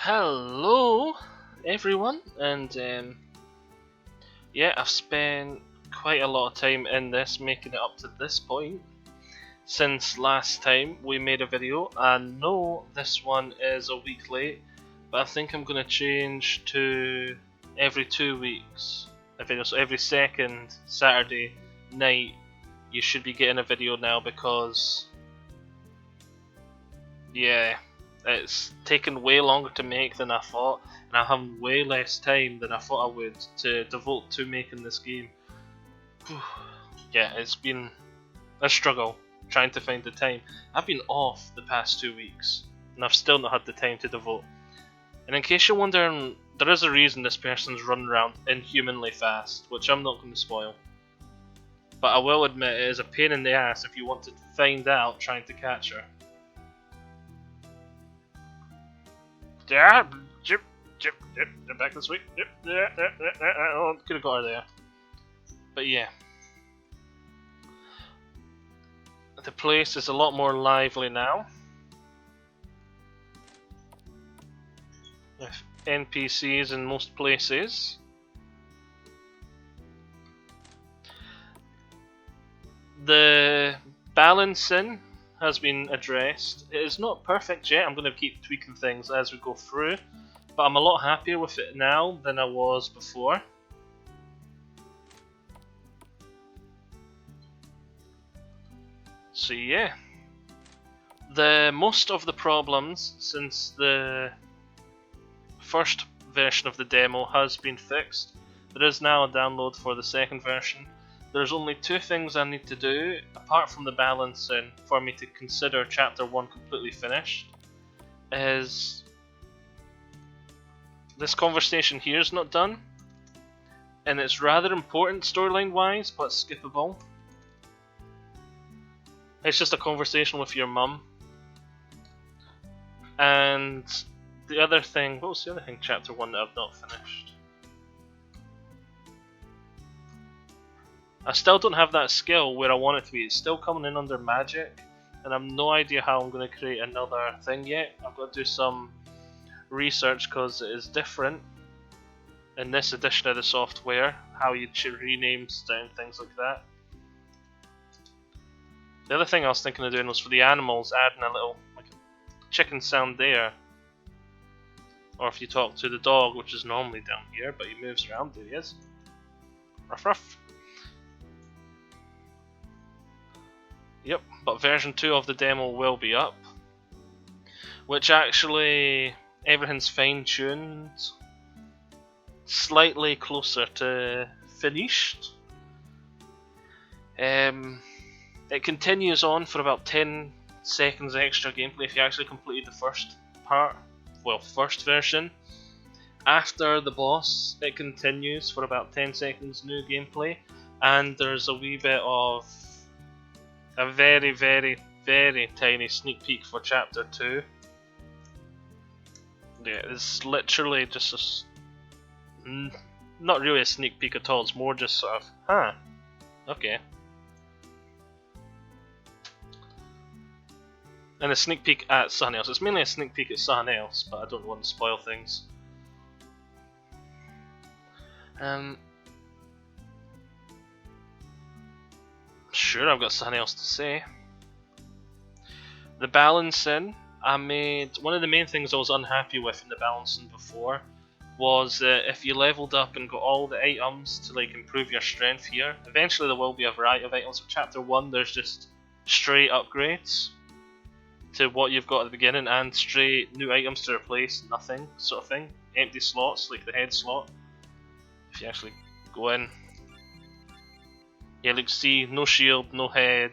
Hello, everyone, and yeah, I've spent quite a lot of time in this, making it up to this point since last time we made a video. I know this one is a week late, but I think I'm going to change to every 2 weeks a video. So every second Saturday night, you should be getting a video now because, yeah, it's taken way longer to make than I thought, and I have way less time than I thought I would to devote to making this game. Yeah, it's been a struggle trying to find the time. I've been off the past 2 weeks, and I've still not had the time to devote. And in case you're wondering, there is a reason this person's running around inhumanly fast, which I'm not going to spoil. But I will admit it is a pain in the ass if you want to find out trying to catch her. Yeah, jip, back this way. Oh, could have got her there. But yeah. The place is a lot more lively now. With NPCs in most places. The balancing has been addressed. It is not perfect yet. I'm going to keep tweaking things as we go through, but I'm a lot happier with it now than I was before. So yeah, most of the problems since the first version of the demo has been fixed. There is now a download for the second version. There's only 2 things I need to do, apart from the balancing, for me to consider Chapter 1 completely finished. Is this conversation here is not done, and it's rather important storyline-wise, but skippable. It's just a conversation with your mum. And the other thing, what was the other thing, Chapter 1 that I've not finished? I still don't have that skill where I want it to be. It's still coming in under magic, and I've no idea how I'm going to create another thing yet. I've got to do some research because it is different in this edition of the software, how you rename certain things like that. The other thing I was thinking of doing was for the animals, adding a little like a chicken sound there. Or if you talk to the dog, which is normally down here, but he moves around, there he is. Ruff ruff. Yep, but version 2 of the demo will be up, which actually everything's fine-tuned, slightly closer to finished. It continues on for about 10 seconds extra gameplay if you actually completed the first part, well, first version. After the boss, it continues for about 10 seconds new gameplay, and there's a wee bit of a very, very, very tiny sneak peek for Chapter 2. Yeah, it's literally just not really a sneak peek at all, it's more just sort of, huh, okay. And a sneak peek at something else. It's mainly a sneak peek at something else, but I don't want to spoil things. Sure, I've got something else to say. The balancing, I made one of the main things I was unhappy with in the balancing before was that if you leveled up and got all the items to like improve your strength here, eventually there will be a variety of items. For Chapter 1 there's just straight upgrades to what you've got at the beginning and straight new items to replace nothing sort of thing. Empty slots like the head slot. If you actually go in, yeah, like see, no shield, no head,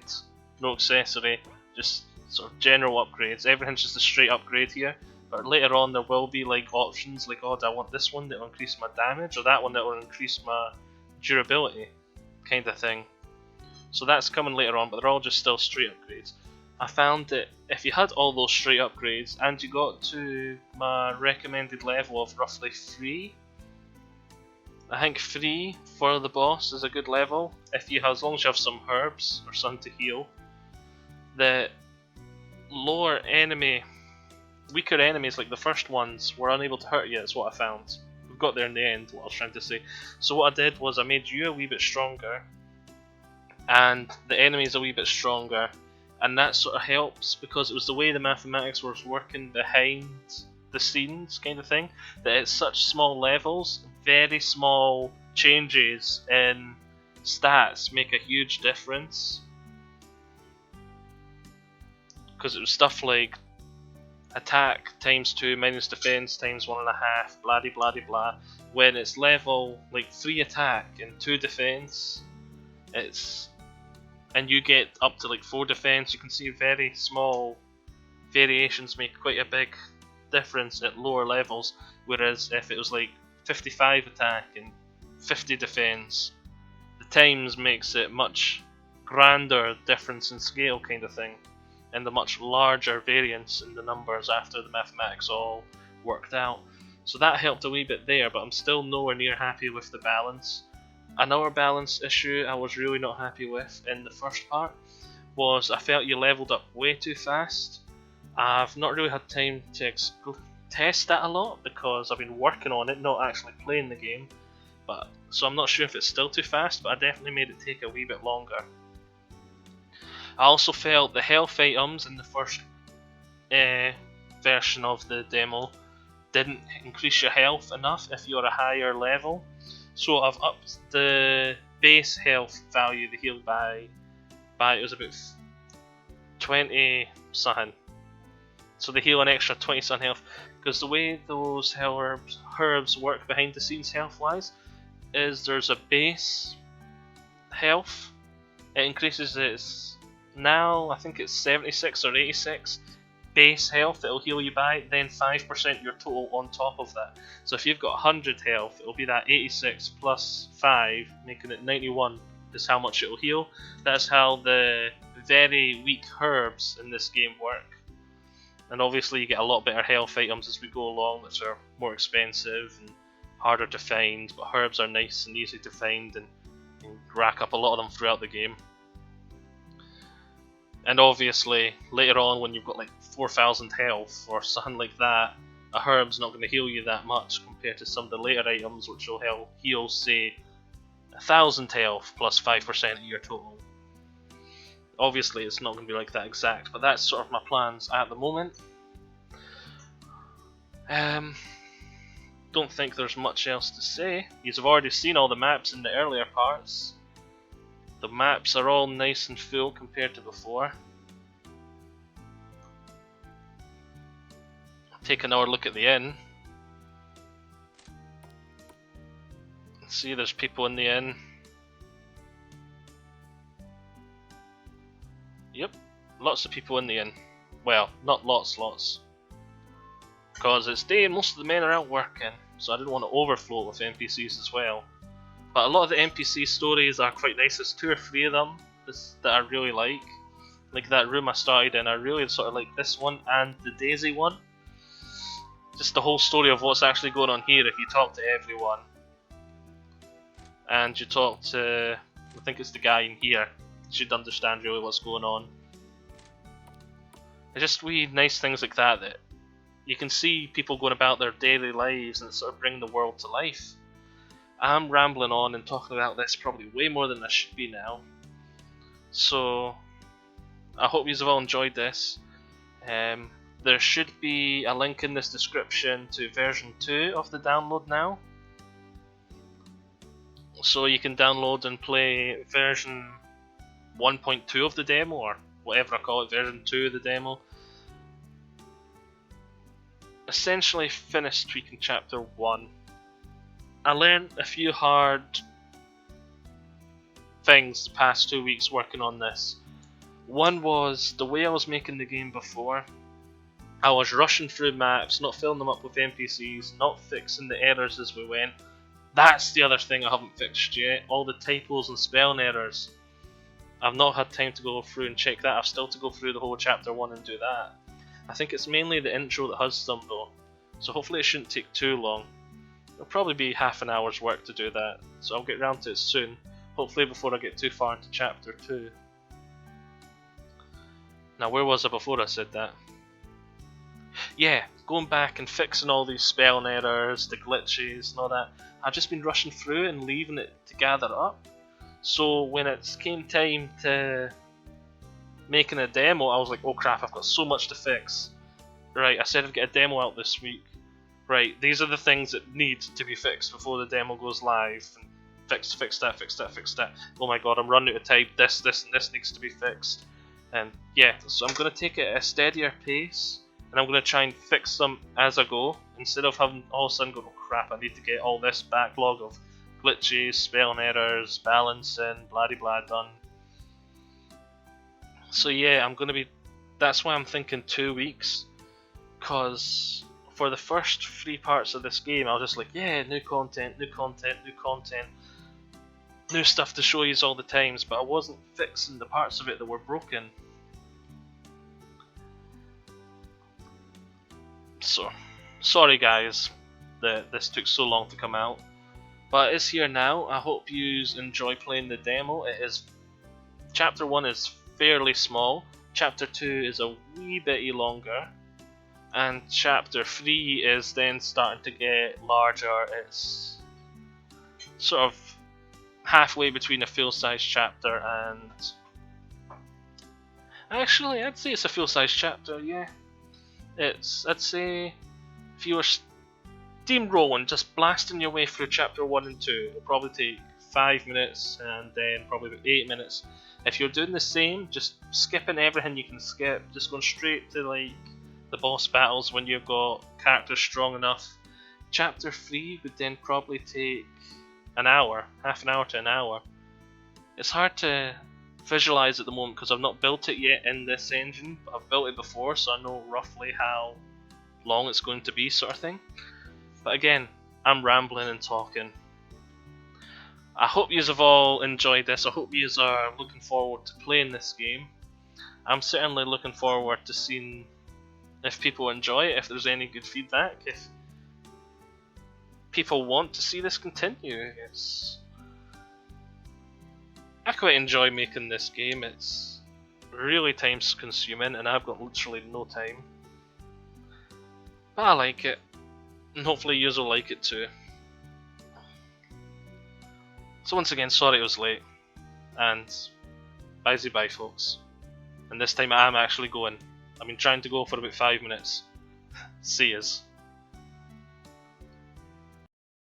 no accessory, just sort of general upgrades. Everything's just a straight upgrade here. But later on there will be like options like, oh, do I want this one that will increase my damage, or that one that will increase my durability, kind of thing. So that's coming later on, but they're all just still straight upgrades. I found that if you had all those straight upgrades and you got to my recommended level of roughly 3, I think 3 for the boss is a good level. If you have, as long as you have some herbs or something to heal, the lower enemy weaker enemies, like the first ones, were unable to hurt you. That's what I found. We've got there in the end, what I was trying to say. So what I did was I made you a wee bit stronger, and the enemies a wee bit stronger, and that sort of helps because it was the way the mathematics was working behind the scenes kind of thing, that it's such small levels, very small changes in stats make a huge difference. Because it was stuff like attack times 2 minus defense times 1.5, blah de blah de blah. When it's level like 3 attack and 2 defense, and you get up to like 4 defense, you can see very small variations make quite a big difference at lower levels. Whereas if it was like 55 attack and 50 defense, the times makes it much grander difference in scale kind of thing, and the much larger variance in the numbers after the mathematics all worked out. So that helped a wee bit there, but I'm still nowhere near happy with the balance. Another balance issue I was really not happy with in the first part was I felt you leveled up way too fast. I've not really had time to test that a lot because I've been working on it, not actually playing the game. So I'm not sure if it's still too fast, but I definitely made it take a wee bit longer. I also felt the health items in the first version of the demo didn't increase your health enough if you're a higher level. So I've upped the base health value, the heal by it was about 20 something. So they heal an extra 20 something health, because the way those herbs work behind the scenes health wise is there's a base health. It increases its, now I think it's 76 or 86 base health it'll heal you by, then 5% your total on top of that. So if you've got 100 health, it'll be that 86 plus 5, making it 91 is how much it'll heal. That's how the very weak herbs in this game work. And obviously you get a lot better health items as we go along, which are more expensive and harder to find, but herbs are nice and easy to find, and you can rack up a lot of them throughout the game. And obviously, later on when you've got like 4,000 health or something like that, a herb's not going to heal you that much compared to some of the later items which will heal say 1,000 health plus 5% of your total. Obviously it's not going to be like that exact, but that's sort of my plans at the moment. Don't think there's much else to say. You've already seen all the maps in the earlier parts. The maps are all nice and full compared to before. Take another look at the inn. See, there's people in the inn. Yep, lots of people in the inn. Well, not lots. Because it's day and most of the men are out working, so I didn't want to overflow with NPCs as well. But a lot of the NPC stories are quite nice. There's 2 or 3 of them that I really like. Like that room I started in, I really sort of like this one and the Daisy one. Just the whole story of what's actually going on here if you talk to everyone. And you talk to, I think it's the guy in here, you should understand really what's going on. It's just wee nice things like that that you can see people going about their daily lives and sort of bring the world to life. I'm rambling on and talking about this probably way more than I should be now. So I hope you've all enjoyed this. There should be a link in this description to version 2 of the download now. So you can download and play version 1.2 of the demo, or whatever I call it, version 2 of the demo. Essentially finished tweaking chapter 1. I learned a few hard things the past 2 weeks working on this. One was the way I was making the game before. I was rushing through maps, not filling them up with NPCs, not fixing the errors as we went. That's the other thing I haven't fixed yet, all the typos and spelling errors. I've not had time to go through and check that. I've still to go through the whole chapter 1 and do that. I think it's mainly the intro that has some though, so hopefully it shouldn't take too long. It'll probably be half an hour's work to do that, so I'll get round to it soon, hopefully before I get too far into chapter 2. Now where was I before I said that? yeah, going back and fixing all these spelling errors, the glitches and all that, I've just been rushing through and leaving it to gather up. So when it came time to making a demo, I was like, oh crap, I've got so much to fix. Right, I said I'd get a demo out this week. Right, these are the things that need to be fixed before the demo goes live. And fix that. Oh my god, I'm running out of time. This, and this needs to be fixed. And yeah, so I'm going to take it at a steadier pace, and I'm going to try and fix them as I go, instead of having all of a sudden go, oh crap, I need to get all this backlog of glitches, spelling errors, balancing, blah de blah done. So yeah, that's why I'm thinking 2 weeks, because for the first 3 parts of this game, I was just like, yeah, new content, new stuff to show you all the times, but I wasn't fixing the parts of it that were broken. So, sorry guys that this took so long to come out, but it's here now. I hope you enjoy playing the demo. Chapter 1 is fairly small, Chapter 2 is a wee bit longer, and Chapter 3 is then starting to get larger. It's sort of halfway between a full-size chapter and... Actually, I'd say it's a full-size chapter, yeah. I'd say, if you were steamrolling, just blasting your way through Chapter 1 and 2, it'll probably take 5 minutes and then probably about 8 minutes. If you're doing the same, just skipping everything you can skip, just going straight to like the boss battles when you've got characters strong enough, Chapter 3 would then probably take an hour, half an hour to an hour. It's hard to visualize at the moment because I've not built it yet in this engine, but I've built it before, so I know roughly how long it's going to be, sort of thing. But again, I'm rambling and talking. I hope you have all enjoyed this. I hope you are looking forward to playing this game. I'm certainly looking forward to seeing if people enjoy it, if there's any good feedback, if people want to see this continue. I quite enjoy making this game. It's really time consuming and I've got literally no time. But I like it, and hopefully you will like it too. So once again, sorry it was late, and bye folks. And this time I am actually going. I've been trying to go for about 5 minutes. See yous.